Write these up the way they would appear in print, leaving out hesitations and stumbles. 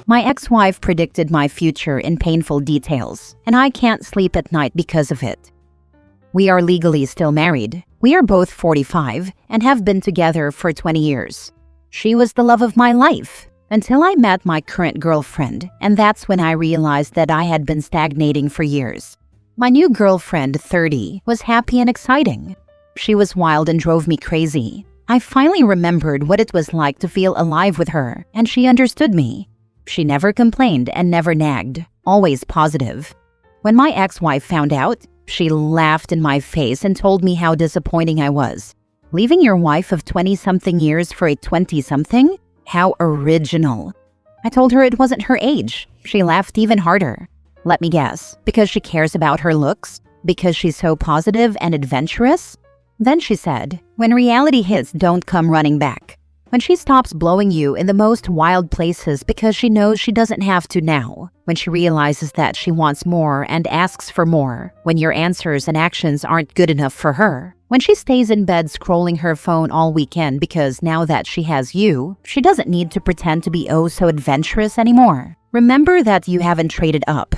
My ex-wife predicted my future in painful details, and I can't sleep at night because of it. We are legally still married. We are both 45 and have been together for 20 years. She was the love of my life until I met my current girlfriend, and that's when I realized that I had been stagnating for years. My new girlfriend, 30, was happy and exciting. She was wild and drove me crazy. I finally remembered what it was like to feel alive with her, and she understood me. She never complained and never nagged, always positive. When my ex-wife found out, she laughed in my face and told me how disappointing I was. Leaving your wife of 20-something years for a 20-something? How original. I told her it wasn't her age. She laughed even harder. Let me guess, because she cares about her looks? Because she's so positive and adventurous? Then she said, when reality hits, don't come running back. When she stops blowing you in the most wild places because she knows she doesn't have to now. When she realizes that she wants more and asks for more. When your answers and actions aren't good enough for her. When she stays in bed scrolling her phone all weekend because now that she has you, she doesn't need to pretend to be oh so adventurous anymore. Remember that you haven't traded up.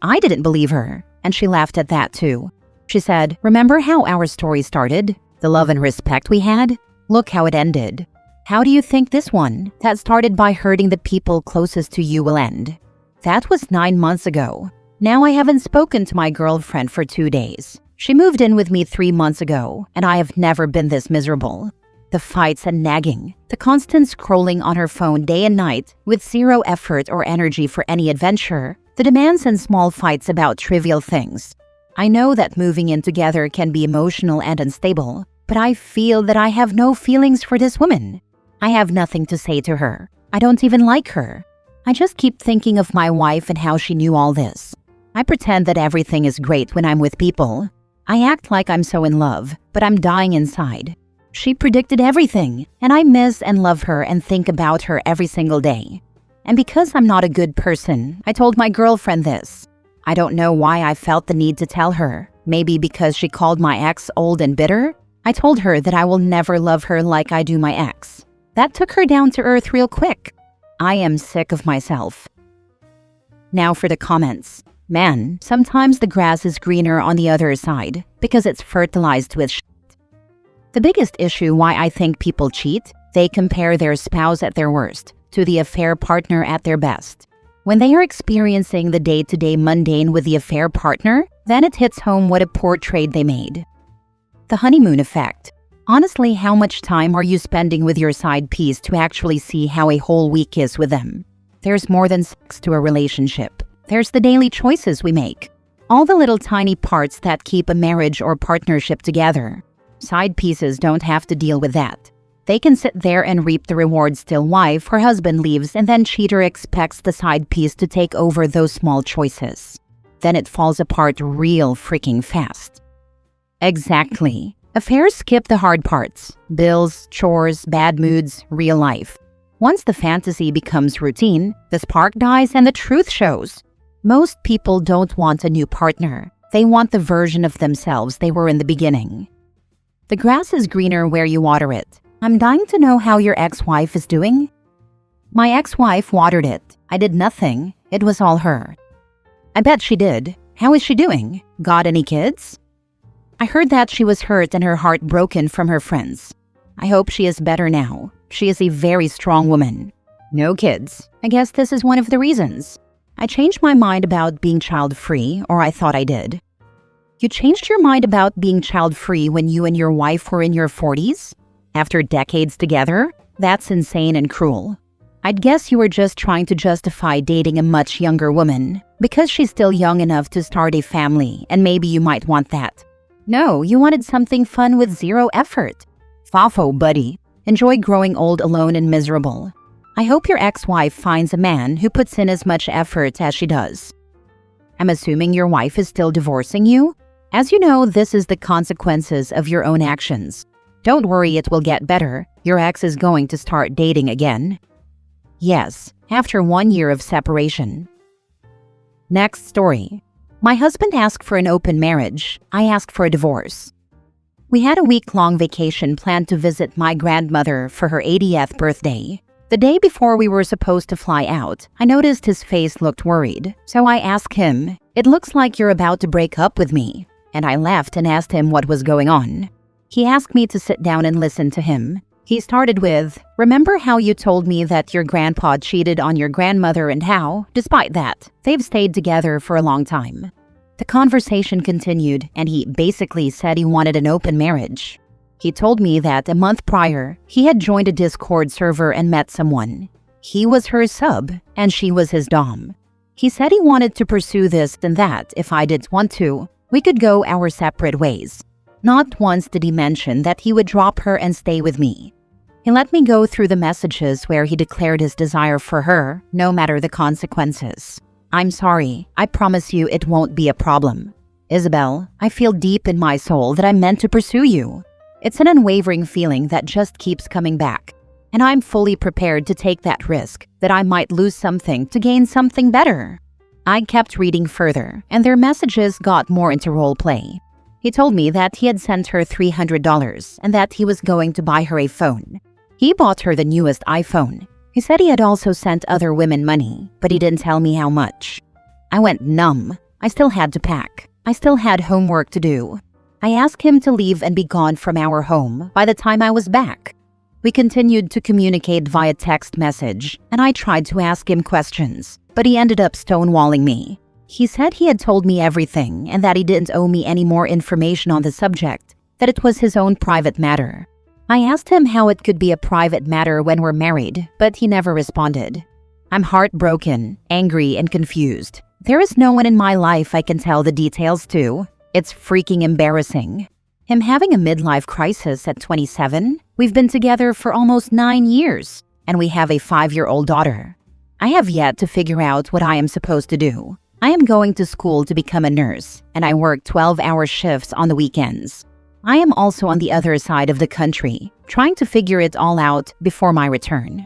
I didn't believe her, and she laughed at that too. She said, remember how our story started? The love and respect we had? Look how it ended. How do you think this one, that started by hurting the people closest to you, will end? That was 9 months ago. Now I haven't spoken to my girlfriend for 2 days. She moved in with me 3 months ago, and I have never been this miserable. The fights and nagging, the constant scrolling on her phone day and night with zero effort or energy for any adventure, the demands and small fights about trivial things. I know that moving in together can be emotional and unstable, but I feel that I have no feelings for this woman. I have nothing to say to her. I don't even like her. I just keep thinking of my wife and how she knew all this. I pretend that everything is great when I'm with people. I act like I'm so in love, but I'm dying inside. She predicted everything, and I miss and love her and think about her every single day. And because I'm not a good person, I told my girlfriend this. I don't know why I felt the need to tell her. Maybe because she called my ex old and bitter? I told her that I will never love her like I do my ex. That took her down to earth real quick. I am sick of myself. Now for the comments. Man, sometimes the grass is greener on the other side because it's fertilized with shit. The biggest issue why I think people cheat, they compare their spouse at their worst to the affair partner at their best. When they are experiencing the day-to-day mundane with the affair partner, then it hits home what a poor trade they made. The honeymoon effect. Honestly, how much time are you spending with your side piece to actually see how a whole week is with them? There's more than sex to a relationship. There's the daily choices we make. All the little tiny parts that keep a marriage or partnership together. Side pieces don't have to deal with that. They can sit there and reap the rewards till wife or husband leaves and then cheater expects the side piece to take over those small choices. Then it falls apart real freaking fast. Exactly. Affairs skip the hard parts. Bills, chores, bad moods, real life. Once the fantasy becomes routine, the spark dies and the truth shows. Most people don't want a new partner. They want the version of themselves they were in the beginning. The grass is greener where you water it. I'm dying to know how your ex-wife is doing. My ex-wife watered it. I did nothing. It was all her. I bet she did. How is she doing? Got any kids? I heard that she was hurt and her heart broken from her friends. I hope she is better now. She is a very strong woman. No kids. I guess this is one of the reasons. I changed my mind about being child-free, or I thought I did. You changed your mind about being child-free when you and your wife were in your 40s? After decades together? That's insane and cruel. I'd guess you were just trying to justify dating a much younger woman, because she's still young enough to start a family, and maybe you might want that. No, you wanted something fun with zero effort. Fafo, buddy. Enjoy growing old alone and miserable. I hope your ex-wife finds a man who puts in as much effort as she does. I'm assuming your wife is still divorcing you? As you know, this is the consequences of your own actions. Don't worry, it will get better. Your ex is going to start dating again. Yes, after 1 year of separation. Next story. My husband asked for an open marriage. I asked for a divorce. We had a week-long vacation planned to visit my grandmother for her 80th birthday. The day before we were supposed to fly out, I noticed his face looked worried, so I asked him, "It looks like you're about to break up with me." And I left and asked him what was going on. He asked me to sit down and listen to him. He started with, "Remember how you told me that your grandpa cheated on your grandmother and how, despite that, they've stayed together for a long time?" The conversation continued, and he basically said he wanted an open marriage. He told me that a month prior, he had joined a Discord server and met someone. He was her sub, and she was his dom. He said he wanted to pursue this and that if I didn't want to, we could go our separate ways. Not once did he mention that he would drop her and stay with me. He let me go through the messages where he declared his desire for her, no matter the consequences. "I'm sorry. I promise you it won't be a problem. Isabel, I feel deep in my soul that I'm meant to pursue you. It's an unwavering feeling that just keeps coming back. And I'm fully prepared to take that risk, that I might lose something to gain something better." I kept reading further, and their messages got more into role play. He told me that he had sent her $300 and that he was going to buy her a phone. He bought her the newest iPhone. He said he had also sent other women money, but he didn't tell me how much. I went numb. I still had to pack. I still had homework to do. I asked him to leave and be gone from our home by the time I was back. We continued to communicate via text message, and I tried to ask him questions, but he ended up stonewalling me. He said he had told me everything and that he didn't owe me any more information on the subject, that it was his own private matter. I asked him how it could be a private matter when we're married, but he never responded. I'm heartbroken, angry, and confused. There is no one in my life I can tell the details to. It's freaking embarrassing. Him having a midlife crisis at 27? We've been together for almost 9 years, and we have a 5-year-old daughter. I have yet to figure out what I am supposed to do. I am going to school to become a nurse, and I work 12-hour shifts on the weekends. I am also on the other side of the country, trying to figure it all out before my return.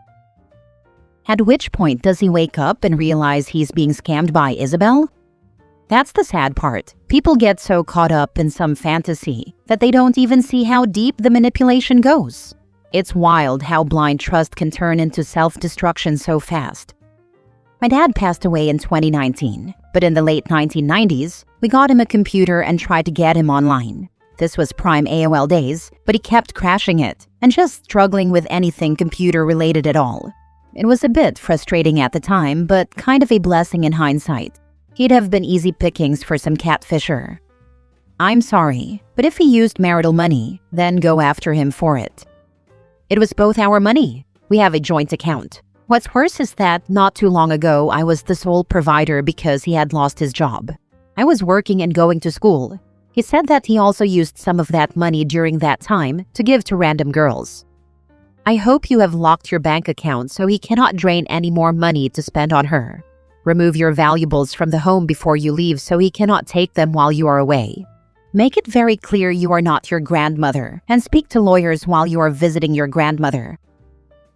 At which point does he wake up and realize he's being scammed by Isabel? That's the sad part. People get so caught up in some fantasy that they don't even see how deep the manipulation goes. It's wild how blind trust can turn into self-destruction so fast. My dad passed away in 2019, but in the late 1990s, we got him a computer and tried to get him online. This was prime AOL days, but he kept crashing it and just struggling with anything computer-related at all. It was a bit frustrating at the time, but kind of a blessing in hindsight. He'd have been easy pickings for some catfisher. I'm sorry, but if he used marital money, then go after him for it. It was both our money. We have a joint account. What's worse is that not too long ago, I was the sole provider because he had lost his job. I was working and going to school. He said that he also used some of that money during that time to give to random girls. I hope you have locked your bank account so he cannot drain any more money to spend on her. Remove your valuables from the home before you leave so he cannot take them while you are away. Make it very clear you are not your grandmother and speak to lawyers while you are visiting your grandmother.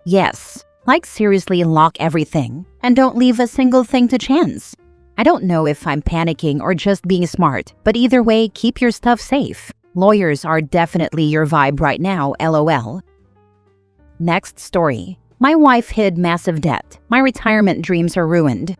Yes, like seriously lock everything and don't leave a single thing to chance. I don't know if I'm panicking or just being smart, but either way, keep your stuff safe. Lawyers are definitely your vibe right now, LOL. Next story. My wife hid massive debt. My retirement dreams are ruined.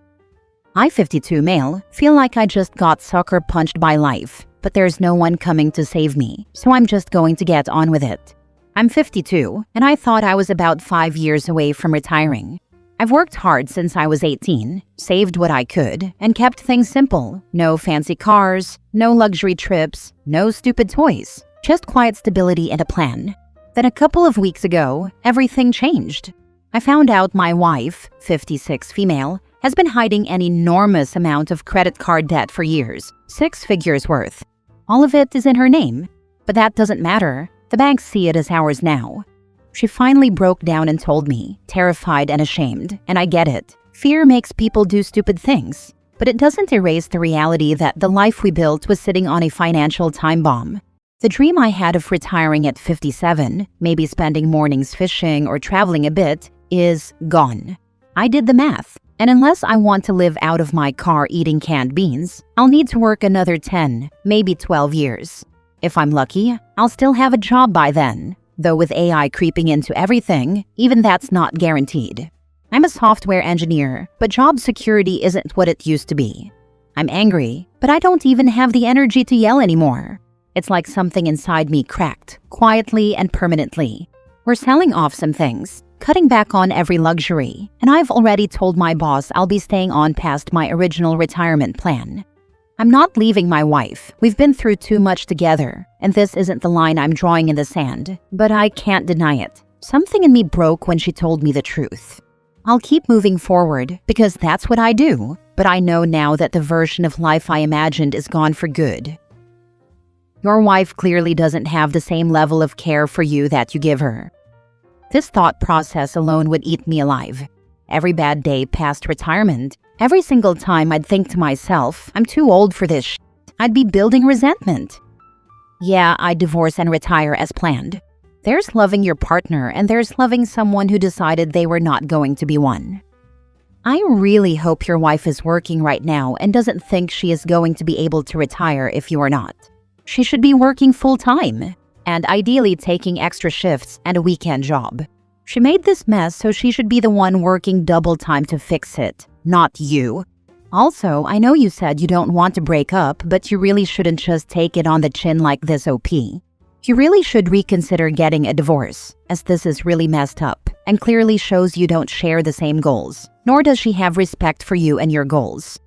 I, 52 male, feel like I just got sucker punched by life, but there's no one coming to save me, so I'm just going to get on with it. I'm 52, and I thought I was about 5 years away from retiring. I've worked hard since I was 18, saved what I could, and kept things simple. No fancy cars, no luxury trips, no stupid toys, just quiet stability and a plan. Then a couple of weeks ago, everything changed. I found out my wife, 56 female, has been hiding an enormous amount of credit card debt for years, 6 figures worth. All of it is in her name, but that doesn't matter. The banks see it as ours now. She finally broke down and told me, terrified and ashamed, and I get it. Fear makes people do stupid things, but it doesn't erase the reality that the life we built was sitting on a financial time bomb. The dream I had of retiring at 57, maybe spending mornings fishing or traveling a bit, is gone. I did the math, and unless I want to live out of my car eating canned beans, I'll need to work another 10, maybe 12 years. If I'm lucky, I'll still have a job by then. Though with AI creeping into everything, even that's not guaranteed. I'm a software engineer, but job security isn't what it used to be. I'm angry, but I don't even have the energy to yell anymore. It's like something inside me cracked, quietly and permanently. We're selling off some things, cutting back on every luxury, and I've already told my boss I'll be staying on past my original retirement plan. I'm not leaving my wife. We've been through too much together, and this isn't the line I'm drawing in the sand, but I can't deny it. Something in me broke when she told me the truth. I'll keep moving forward because that's what I do, but I know now that the version of life I imagined is gone for good. Your wife clearly doesn't have the same level of care for you that you give her. This thought process alone would eat me alive. Every bad day past retirement, every single time I'd think to myself, I'm too old for this shit, I'd be building resentment. Yeah, I'd divorce and retire as planned. There's loving your partner and there's loving someone who decided they were not going to be one. I really hope your wife is working right now and doesn't think she is going to be able to retire if you are not. She should be working full-time, and ideally taking extra shifts and a weekend job. She made this mess, so she should be the one working double time to fix it, not you. Also, I know you said you don't want to break up, but you really shouldn't just take it on the chin like this, OP. You really should reconsider getting a divorce, as this is really messed up and clearly shows you don't share the same goals, nor does she have respect for you and your goals.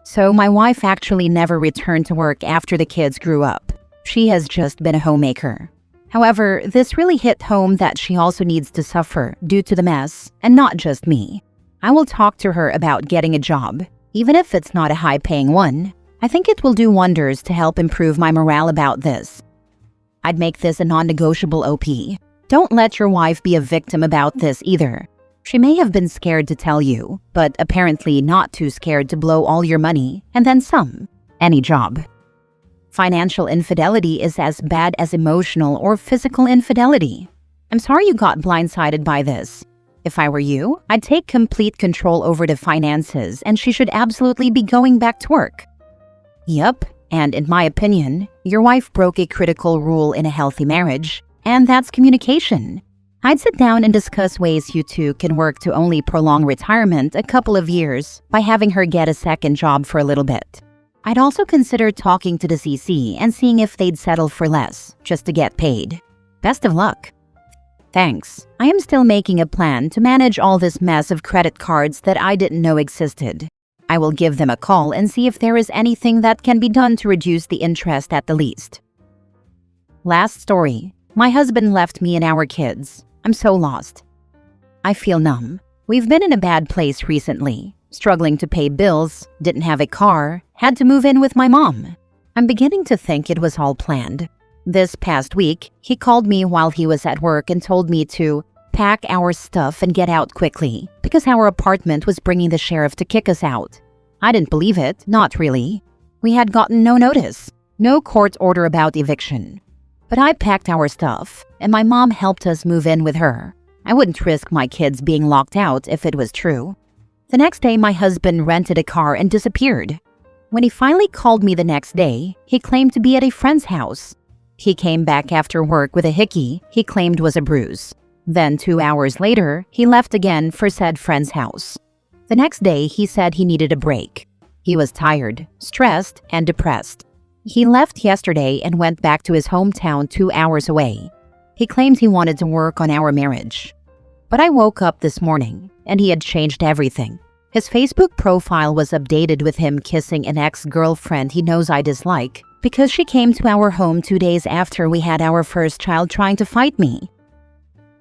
So my wife actually never returned to work after the kids grew up. She has just been a homemaker. However, this really hit home that she also needs to suffer due to the mess, and not just me. I will talk to her about getting a job, even if it's not a high-paying one. I think it will do wonders to help improve my morale about this. I'd make this a non-negotiable, OP. Don't let your wife be a victim about this either. She may have been scared to tell you, but apparently not too scared to blow all your money, and then some. Any job. Financial infidelity is as bad as emotional or physical infidelity. I'm sorry you got blindsided by this. If I were you, I'd take complete control over the finances, and she should absolutely be going back to work. Yup. And in my opinion, your wife broke a critical rule in a healthy marriage, and that's communication. I'd sit down and discuss ways you two can work to only prolong retirement a couple of years by having her get a second job for a little bit. I'd also consider talking to the CC and seeing if they'd settle for less, just to get paid. Best of luck. Thanks. I am still making a plan to manage all this mess of credit cards that I didn't know existed. I will give them a call and see if there is anything that can be done to reduce the interest at the least. Last story. My husband left me and our kids. I'm so lost. I feel numb. We've been in a bad place recently. Struggling to pay bills, didn't have a car, had to move in with my mom. I'm beginning to think it was all planned. This past week, he called me while he was at work and told me to pack our stuff and get out quickly because our apartment was bringing the sheriff to kick us out. I didn't believe it, not really. We had gotten no notice, no court order about eviction. But I packed our stuff, and my mom helped us move in with her. I wouldn't risk my kids being locked out if it was true. The next day, my husband rented a car and disappeared. When he finally called me the next day, he claimed to be at a friend's house. He came back after work with a hickey he claimed was a bruise. Then 2 hours later, he left again for said friend's house. The next day, he said he needed a break. He was tired, stressed, and depressed. He left yesterday and went back to his hometown 2 hours away. He claimed he wanted to work on our marriage. But I woke up this morning, and he had changed everything. His Facebook profile was updated with him kissing an ex-girlfriend he knows I dislike because she came to our home 2 days after we had our first child trying to fight me.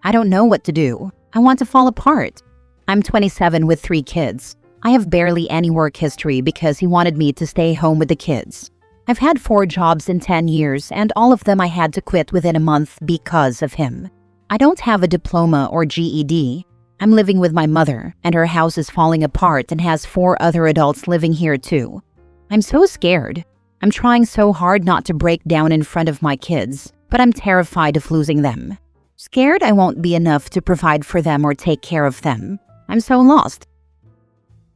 I don't know what to do. I want to fall apart. I'm 27 with 3 kids. I have barely any work history because he wanted me to stay home with the kids. I've had 4 jobs in 10 years, and all of them I had to quit within a month because of him. I don't have a diploma or GED. I'm living with my mother, and her house is falling apart and has 4 other adults living here too. I'm so scared. I'm trying so hard not to break down in front of my kids, but I'm terrified of losing them. Scared I won't be enough to provide for them or take care of them. I'm so lost.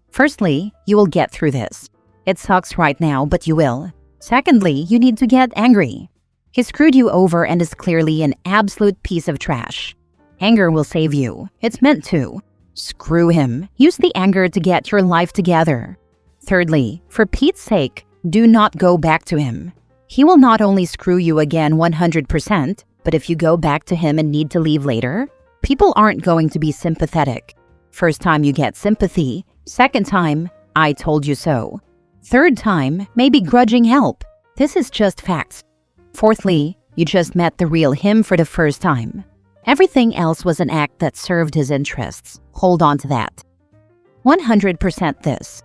Firstly, you will get through this. It sucks right now, but you will. Secondly, you need to get angry. He screwed you over and is clearly an absolute piece of trash. Anger will save you. It's meant to. Screw him. Use the anger to get your life together. Thirdly, for Pete's sake, do not go back to him. He will not only screw you again 100%, but if you go back to him and need to leave later, people aren't going to be sympathetic. First time you get sympathy. Second time, I told you so. Third time, maybe grudging help. This is just facts. Fourthly, you just met the real him for the first time. Everything else was an act that served his interests. Hold on to that. 100% this.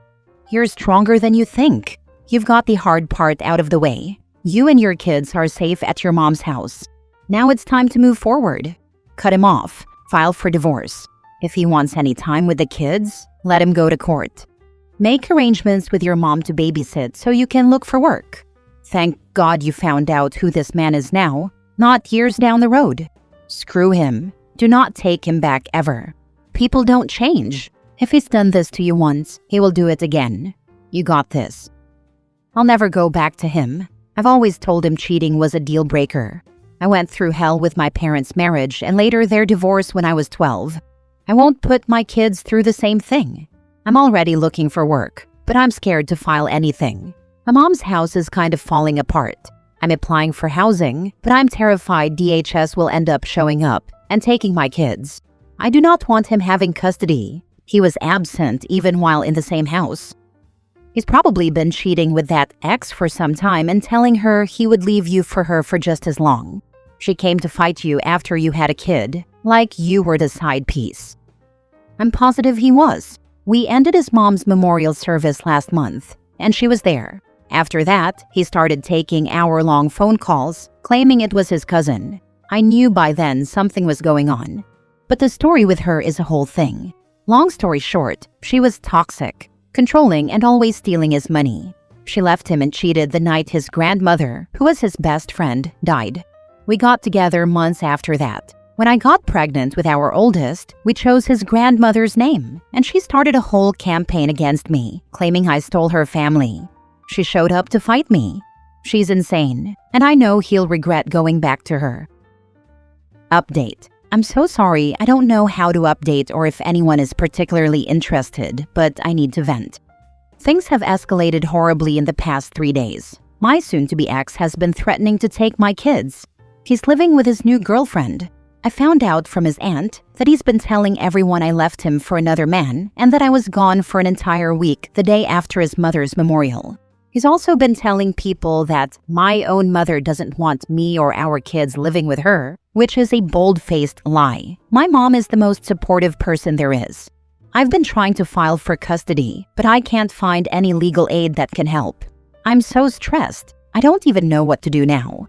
You're stronger than you think. You've got the hard part out of the way. You and your kids are safe at your mom's house. Now it's time to move forward. Cut him off. File for divorce. If he wants any time with the kids, let him go to court. Make arrangements with your mom to babysit so you can look for work. Thank God you found out who this man is now, not years down the road. Screw him. Do not take him back ever. People don't change. If he's done this to you once, he will do it again. You got this. I'll never go back to him. I've always told him cheating was a deal breaker. I went through hell with my parents' marriage and later their divorce when I was 12. I won't put my kids through the same thing. I'm already looking for work, but I'm scared to file anything. My mom's house is kind of falling apart. I'm applying for housing, but I'm terrified DHS will end up showing up and taking my kids. I do not want him having custody. He was absent even while in the same house. He's probably been cheating with that ex for some time and telling her he would leave you for her for just as long. She came to fight you after you had a kid, like you were the side piece. I'm positive he was. We ended his mom's memorial service last month, and she was there. After that, he started taking hour-long phone calls, claiming it was his cousin. I knew by then something was going on. But the story with her is a whole thing. Long story short, she was toxic, controlling and always stealing his money. She left him and cheated the night his grandmother, who was his best friend, died. We got together months after that. When I got pregnant with our oldest, we chose his grandmother's name, and she started a whole campaign against me, claiming I stole her family. She showed up to fight me. She's insane, and I know he'll regret going back to her. Update. I'm so sorry, I don't know how to update or if anyone is particularly interested, but I need to vent. Things have escalated horribly in the past 3 days. My soon-to-be ex has been threatening to take my kids. He's living with his new girlfriend. I found out from his aunt that he's been telling everyone I left him for another man and that I was gone for an entire week the day after his mother's memorial. He's also been telling people that my own mother doesn't want me or our kids living with her, which is a bold-faced lie. My mom is the most supportive person there is. I've been trying to file for custody, but I can't find any legal aid that can help. I'm so stressed. I don't even know what to do now.